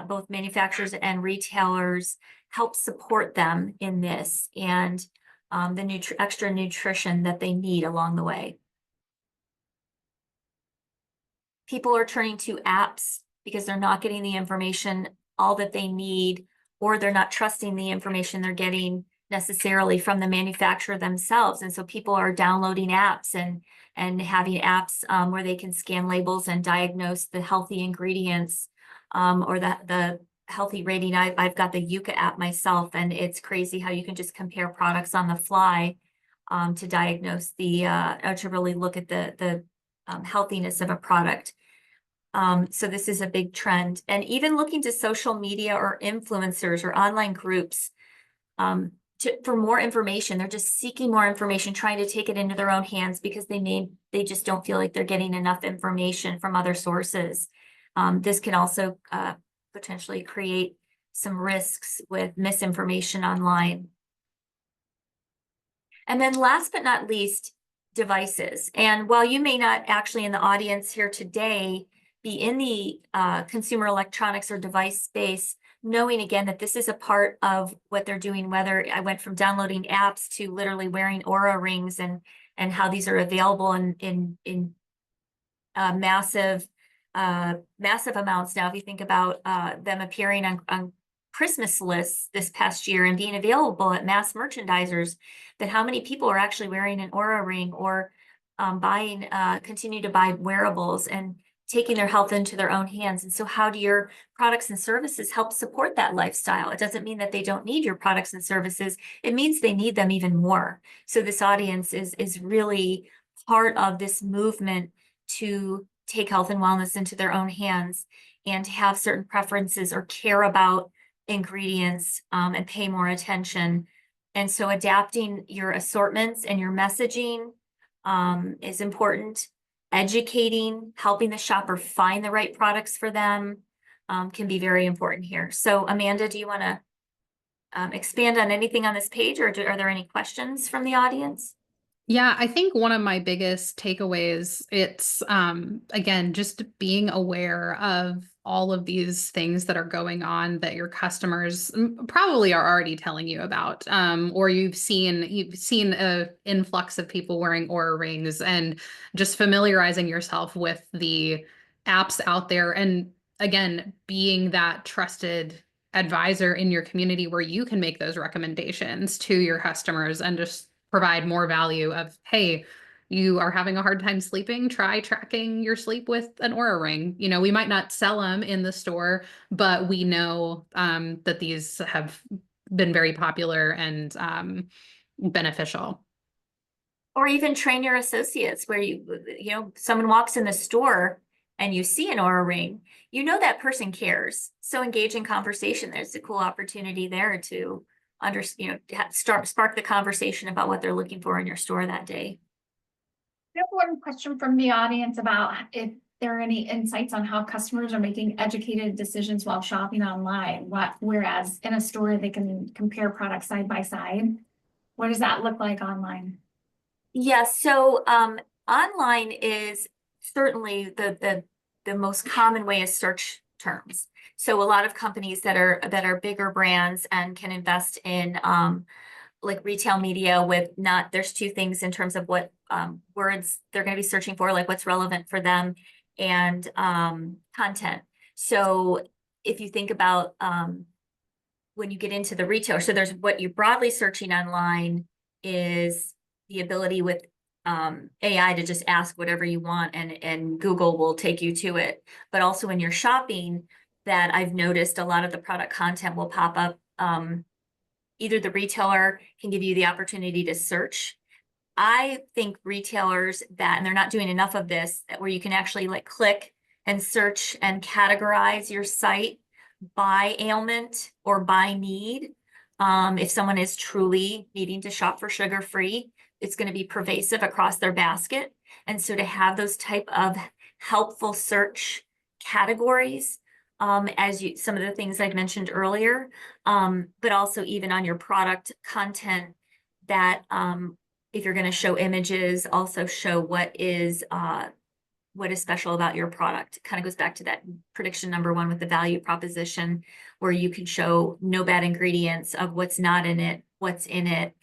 D: both manufacturers and retailers, help support them in this and the extra nutrition that they need along the way. People are turning to apps because they're not getting the information all that they need, or they're not trusting the information they're getting necessarily from the manufacturer themselves. And so people are downloading apps and having apps where they can scan labels and diagnose the healthy ingredients or the healthy rating. I've got the Yuka app myself, and it's crazy how you can just compare products on the fly to diagnose or to really look at the healthiness of a product. So this is a big trend. And even looking to social media or influencers or online groups for more information. They're just seeking more information, trying to take it into their own hands because they just don't feel like they're getting enough information from other sources. This can also potentially create some risks with misinformation online. And then last but not least, devices. And while you may not actually in the audience here today be in the consumer electronics or device space, knowing again that this is a part of what they're doing, whether I went from downloading apps to literally wearing Aura rings and how these are available in massive amounts now. If you think about them appearing on Christmas lists this past year and being available at mass merchandisers, that how many people are actually wearing an Aura ring or continue to buy wearables and taking their health into their own hands. And so how do your products and services help support that lifestyle? It doesn't mean that they don't need your products and services. It means they need them even more. So this audience is really part of this movement to take health and wellness into their own hands and to have certain preferences or care about ingredients and pay more attention. And so adapting your assortments and your messaging is important. Educating, helping the shopper find the right products for them can be very important here. So Amanda, do you want to expand on anything on this page, or are there any questions from the audience?
C: Yeah, I think one of my biggest takeaways, it's again, just being aware of all of these things that are going on that your customers probably are already telling you about, or you've seen a influx of people wearing Aura rings, and just familiarizing yourself with the apps out there, and again, being that trusted advisor in your community where you can make those recommendations to your customers and just provide more value of, hey, you are having a hard time sleeping, try tracking your sleep with an Aura ring. You know, we might not sell them in the store, but we know that these have been very popular and beneficial.
D: Or even train your associates where someone walks in the store and you see an Aura ring, you know that person cares. So engage in conversation. There's a cool opportunity there to spark the conversation about what they're looking for in your store that day.
B: I have one question from the audience about if there are any insights on how customers are making educated decisions while shopping online. Whereas in a store they can compare products side by side. What does that look like online?
D: Yeah, so online is certainly the most common way is search terms. So a lot of companies that are bigger brands and can invest in like retail media with there's two things in terms of what words they're going to be searching for, like what's relevant for them, and content. So if you think about when you get into the retailer, so there's what you're broadly searching online is the ability with AI to just ask whatever you want and Google will take you to it. But also when you're shopping, that I've noticed a lot of the product content will pop up. Either the retailer can give you the opportunity to search. I think retailers and they're not doing enough of this, where you can actually like click and search and categorize your site by ailment or by need. If someone is truly needing to shop for sugar-free, it's going to be pervasive across their basket. And so to have those type of helpful search categories, some of the things I'd mentioned earlier, but also even on your product content that if you're going to show images, also show what is special about your product. Kind of goes back to that prediction number 1 with the value proposition, where you can show no bad ingredients of what's not in it, what's in it.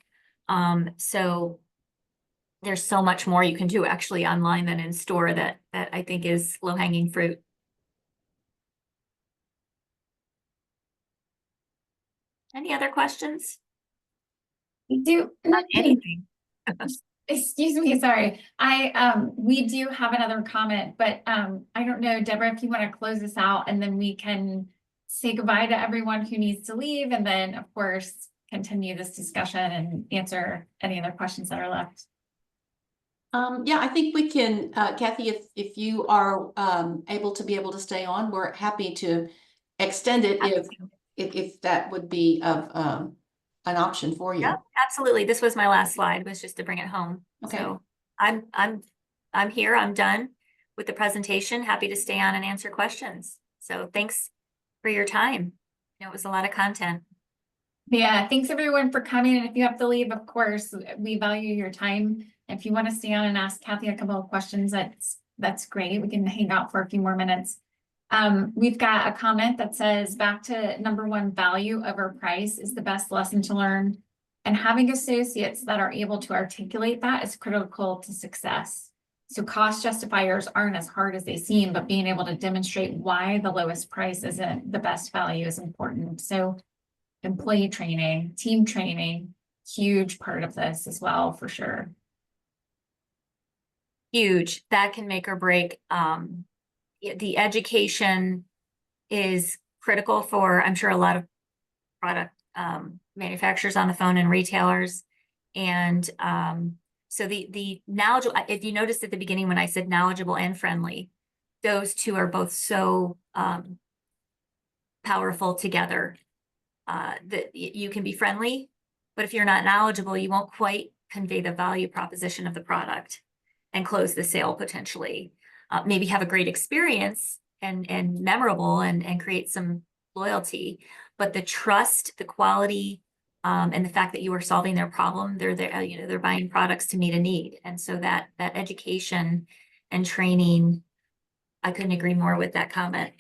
D: So there's so much more you can do actually online than in store that I think is low-hanging fruit. Any other questions?
B: We do.
D: On anything?
B: Excuse me, sorry. We do have another comment, but I don't know, Deborah, if you want to close this out and then we can say goodbye to everyone who needs to leave, and then of course continue this discussion and answer any other questions that are left.
A: Yeah, I think we can, Kathy, if you are able to stay on, we're happy to extend it if that would be of an option for you.
D: Yeah, absolutely. This was my last slide, was just to bring it home.
A: Okay.
D: So I'm here. I'm done with the presentation. Happy to stay on and answer questions. So thanks for your time. It was a lot of content.
B: Yeah, thanks everyone for coming. And if you have to leave, of course, we value your time If you want to stay on and ask Kathy a couple of questions, that's great. We can hang out for a few more minutes. We've got a comment that says, back to number one, value over price is the best lesson to learn. And having associates that are able to articulate that is critical to success. So cost justifiers aren't as hard as they seem, but being able to demonstrate why the lowest price isn't the best value is important. So employee training, team training, huge part of this as well, for sure.
D: Huge. That can make or break. The education is critical for, I'm sure, a lot of product manufacturers on the phone and retailers. And so the knowledgeable, if you noticed at the beginning when I said knowledgeable and friendly, those two are both so powerful together. That you can be friendly, but if you're not knowledgeable, you won't quite convey the value proposition of the product and close the sale potentially. Maybe have a great experience and memorable and create some loyalty, but the trust, the quality, and the fact that you are solving their problem, they're buying products to meet a need. And so that education and training, I couldn't agree more with that comment.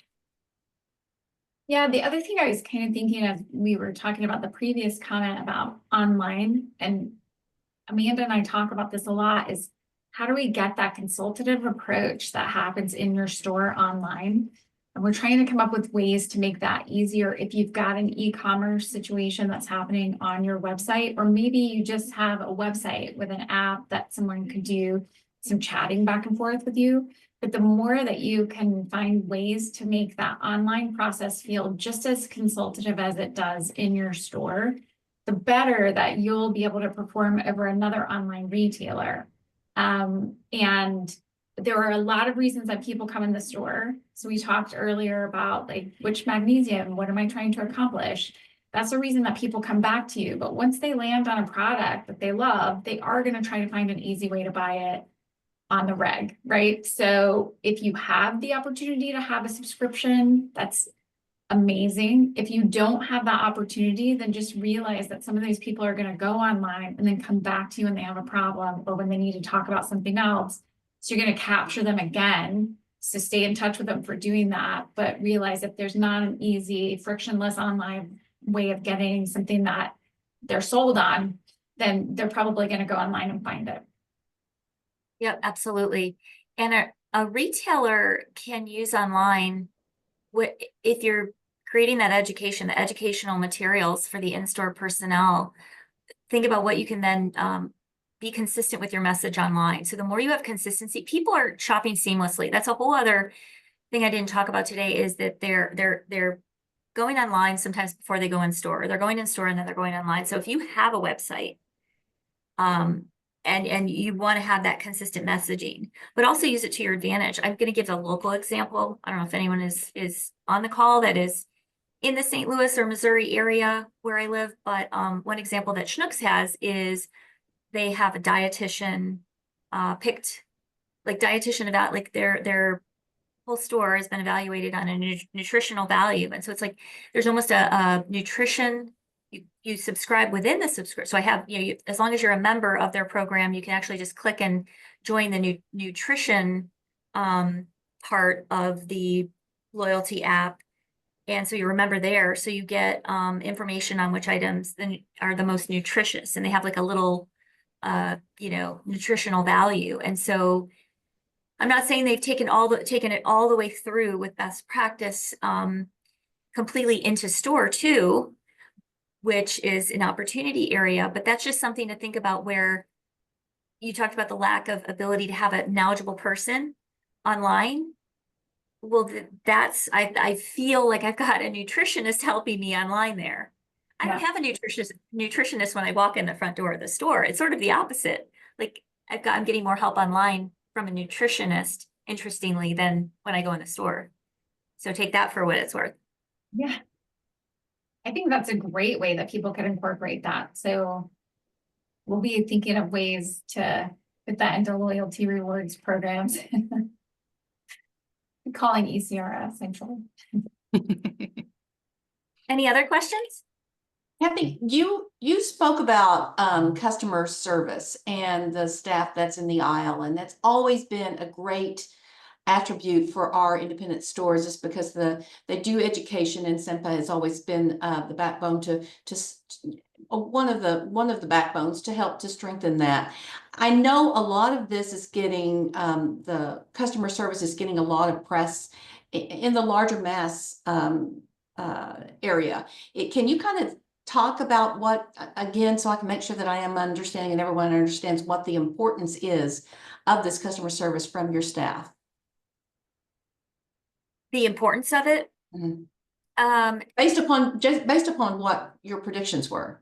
B: Yeah, the other thing I was kind of thinking of, we were talking about the previous comment about online, and Amanda and I talk about this a lot, is how do we get that consultative approach that happens in your store online? And we're trying to come up with ways to make that easier if you've got an e-commerce situation that's happening on your website, or maybe you just have a website with an app that someone could do some chatting back and forth with you. But the more that you can find ways to make that online process feel just as consultative as it does in your store, the better that you'll be able to perform over another online retailer. And there are a lot of reasons that people come in the store. So we talked earlier about like, which magnesium, what am I trying to accomplish? That's a reason that people come back to you. But once they land on a product that they love, they are going to try to find an easy way to buy it on the reg, right? So if you have the opportunity to have a subscription, that's amazing. If you don't have that opportunity, then just realize that some of these people are going to go online and then come back to you when they have a problem or when they need to talk about something else. So you're going to capture them again. So stay in touch with them for doing that, but realize if there's not an easy, frictionless online way of getting something that they're sold on, then they're probably going to go online and find it.
D: Yep, absolutely. And a retailer can use online if you're creating that education, the educational materials for the in-store personnel. Think about what you can then be consistent with your message online. So the more you have consistency, people are shopping seamlessly. That's a whole other thing I didn't talk about today, is that they're going online sometimes before they go in store. They're going in store and then they're going online. So if you have a website, and you want to have that consistent messaging, but also use it to your advantage. I'm going to give a local example. I don't know if anyone is on the call that is in the St. Louis or Missouri area where I live, but one example that Schnucks has is they have a dietitian picked, like dietitian about, like their whole store has been evaluated on a nutritional value. And so it's like there's almost a nutrition. You subscribe within the subscription. So I have, as long as you're a member of their program, you can actually just click and join the nutrition part of the loyalty app. And so you remember there. So you get information on which items then are the most nutritious, and they have like a little, nutritional value. And so I'm not saying they've taken it all the way through with best practice completely into store too, which is an opportunity area, but that's just something to think about, where you talked about the lack of ability to have a knowledgeable person online. Well, I feel like I've got a nutritionist helping me online there. I don't have a nutritionist when I walk in the front door of the store. It's sort of the opposite. Like I'm getting more help online from a nutritionist, interestingly, than when I go in the store. So take that for what it's worth.
B: Yeah. I think that's a great way that people could incorporate that. So we'll be thinking of ways to put that into loyalty rewards programs. Calling ECRS, actually.
D: Any other questions?
A: Kathy, you spoke about customer service and the staff that's in the aisle, and that's always been a great attribute for our independent stores, just because they do education, and SENPA has always been the backbone one of the backbones to help to strengthen that. I know a lot of this is getting the customer service is getting a lot of press in the larger mass area. Can you kind of talk about what, again, so I can make sure that I am understanding and everyone understands what the importance is of this customer service from your staff?
D: The importance of it.
A: Mhm.
D: Um,
A: Based upon what your predictions were.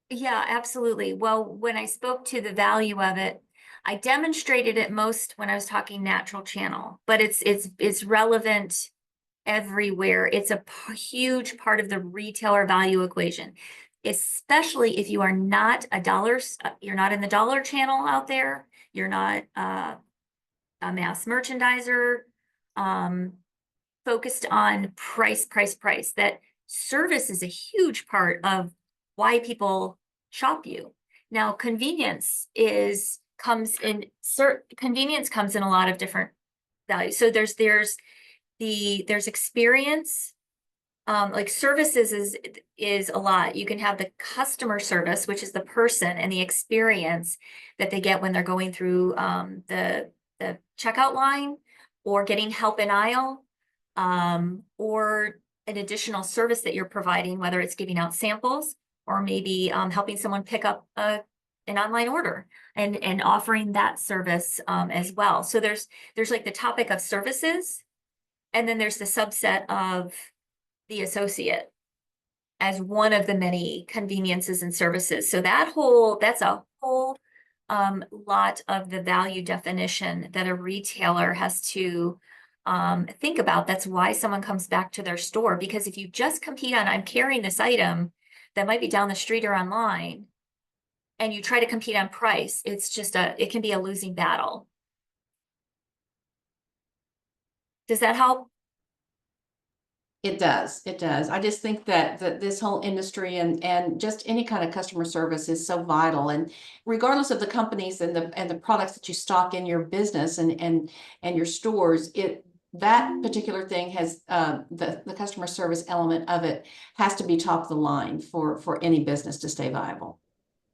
D: yeah, absolutely. Well, when I spoke to the value of it, I demonstrated it most when I was talking natural channel, but it's relevant everywhere. It's a huge part of the retailer value equation, especially if you are not you're not in the dollar channel out there. You're not a mass merchandiser, focused on price. That service is a huge part of why people shop you. Now, convenience comes in a lot of different values. So there's experience. Like services is a lot. You can have the customer service, which is the person and the experience that they get when they're going through the checkout line or getting help in aisle, or an additional service that you're providing, whether it's giving out samples or maybe helping someone pick up an online order and offering that service as well. So there's like the topic of services, and then there's the subset of the associate as one of the many conveniences and services. So that's a whole lot of the value definition that a retailer has to think about. That's why someone comes back to their store, because if you just compete on, I'm carrying this item that might be down the street or online, and you try to compete on price, it can be a losing battle. Does that help?
A: It does. It does. I just think that this whole industry and just any kind of customer service is so vital. And regardless of the companies and the products that you stock in your business and your stores, that particular thing has the customer service element of it has to be top of the line for any business to stay viable.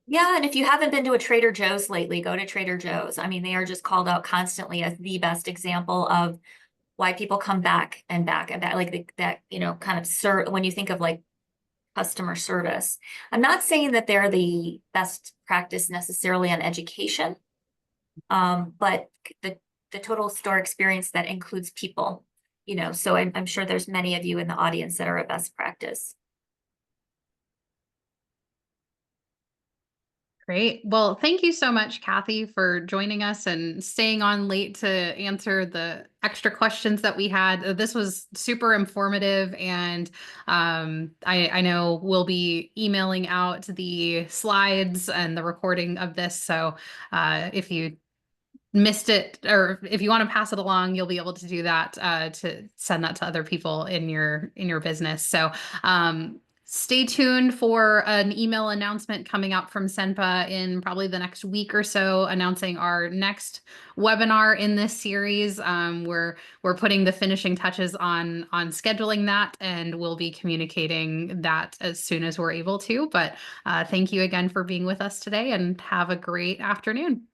D: Yeah, and if you haven't been to a Trader Joe's lately, go to Trader Joe's. I mean, they are just called out constantly as the best example of why people come back and back and back, like that, kind of when you think of like customer service. I'm not saying that they're the best practice necessarily on education, but the total store experience that includes people, so I'm sure there's many of you in the audience that are a best practice.
C: Great. Well, thank you so much, Kathy, for joining us and staying on late to answer the extra questions that we had. This was super informative, and I know we'll be emailing out the slides and the recording of this. So if you missed it, or if you want to pass it along, you'll be able to do that to send that to other people in your business. So stay tuned for an email announcement coming out from SENPA in probably the next week or so, announcing our next webinar in this series. We're putting the finishing touches on scheduling that, and we'll be communicating that as soon as we're able to. But thank you again for being with us today, and have a great afternoon.